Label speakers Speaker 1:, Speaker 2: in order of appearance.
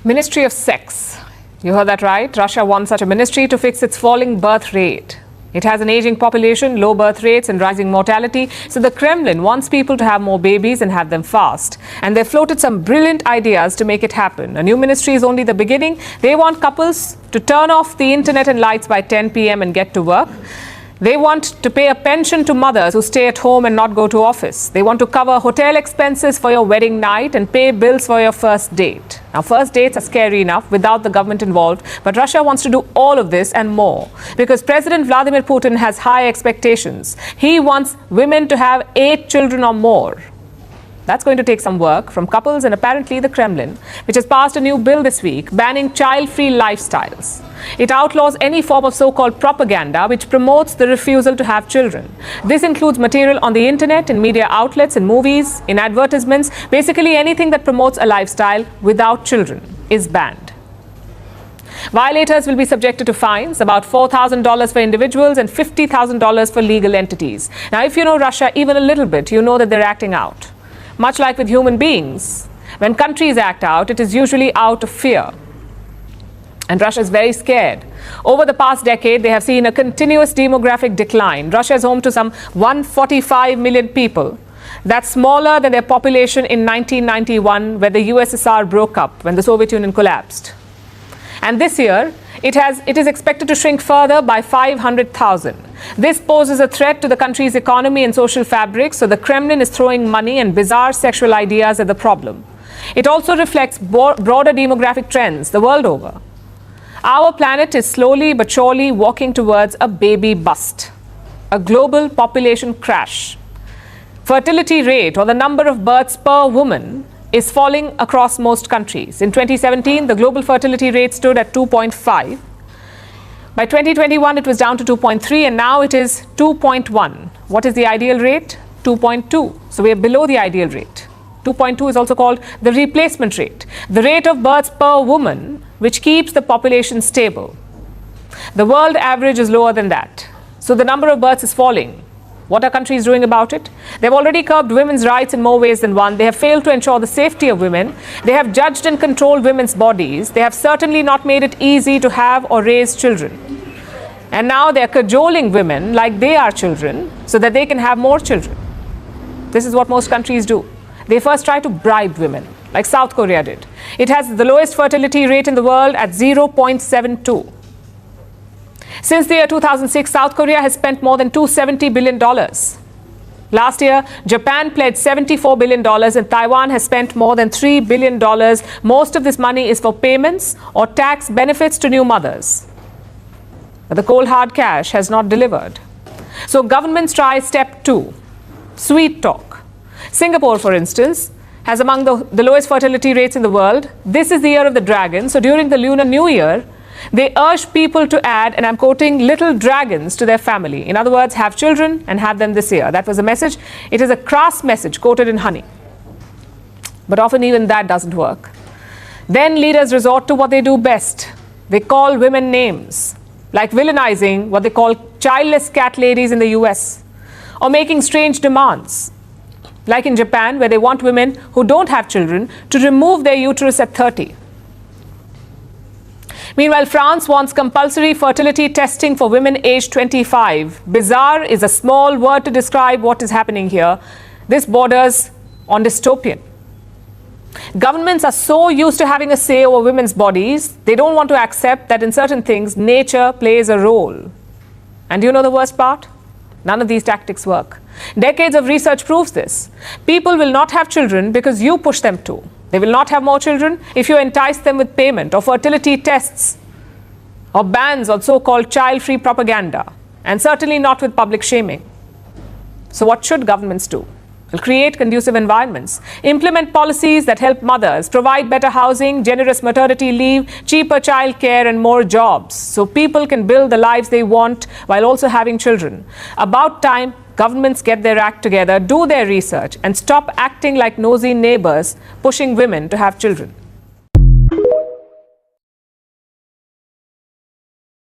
Speaker 1: Ministry of Sex. You heard that right. Russia wants such a ministry to fix its falling birth rate. It has an aging population, low birth rates and rising mortality. So the Kremlin wants people to have more babies and have them fast. And they've floated some brilliant ideas to make it happen. A new ministry is only the beginning. They want couples to turn off the internet and lights by 10 p.m. and get to work. They want to pay a pension to mothers who stay at home and not go to office. They want to cover hotel expenses for your wedding night and pay bills for your first date. Now, first dates are scary enough without the government involved, but Russia wants to do all of this and more because President Vladimir Putin has high expectations. He wants women to have 8 children or more. That's going to take some work from couples and apparently the Kremlin, which has passed a new bill this week banning child-free lifestyles. It outlaws any form of so-called propaganda which promotes the refusal to have children. This includes material on the internet, in media outlets, in movies, in advertisements. Basically anything that promotes a lifestyle without children is banned. Violators will be subjected to fines, about $4,000 for individuals and $50,000 for legal entities. Now, if you know Russia even a little bit, you know that they're acting out. Much like with human beings, when countries act out, it is usually out of fear. And Russia is very scared. Over the past decade, they have seen a continuous demographic decline. Russia is home to some 145 million people. That's smaller than their population in 1991, when the USSR broke up, when the Soviet Union collapsed. And this year, it is expected to shrink further by 500,000. This poses a threat to the country's economy and social fabric, so the Kremlin is throwing money and bizarre sexual ideas at the problem. It also reflects broader demographic trends the world over. Our planet is slowly but surely walking towards a baby bust, a global population crash. Fertility rate, or the number of births per woman, is falling across most countries. In 2017, the global fertility rate stood at 2.5. By 2021, it was down to 2.3, and now it is 2.1. What is the ideal rate? 2.2. So we are below the ideal rate. 2.2 is also called the replacement rate, the rate of births per woman, which keeps the population stable. The world average is lower than that. So the number of births is falling. What are countries doing about it? They've already curbed women's rights in more ways than one. They have failed to ensure the safety of women. They have judged and controlled women's bodies. They have certainly not made it easy to have or raise children. And now they are cajoling women like they are children so that they can have more children. This is what most countries do. They first try to bribe women, like South Korea did. It has the lowest fertility rate in the world at 0.72. Since the year 2006, South Korea has spent more than $270 billion. Last year, Japan pledged $74 billion and Taiwan has spent more than $3 billion. Most of this money is for payments or tax benefits to new mothers. But the cold hard cash has not delivered. So governments try step 2, sweet talk. Singapore, for instance, has among the lowest fertility rates in the world. This is the year of the dragon. So during the Lunar New Year, they urge people to add, and I'm quoting, little dragons to their family. In other words, have children and have them this year. That was the message. It is a crass message quoted in honey. But often even that doesn't work. Then leaders resort to what they do best. They call women names, like villainizing what they call childless cat ladies in the US, or making strange demands, like in Japan, where they want women who don't have children to remove their uterus at 30. Meanwhile, France wants compulsory fertility testing for women aged 25. Bizarre is a small word to describe what is happening here. This borders on dystopian. Governments are so used to having a say over women's bodies, they don't want to accept that in certain things, nature plays a role. And do you know the worst part? None of these tactics work. Decades of research proves this. People will not have children because you push them to. They will not have more children if you entice them with payment or fertility tests or bans on so-called child-free propaganda, and certainly not with public shaming. So what should governments do? Well, create conducive environments, implement policies that help mothers, provide better housing, generous maternity leave, cheaper childcare, and more jobs, so people can build the lives they want while also having children. About time governments get their act together, do their research, and stop acting like nosy neighbors pushing women to have children.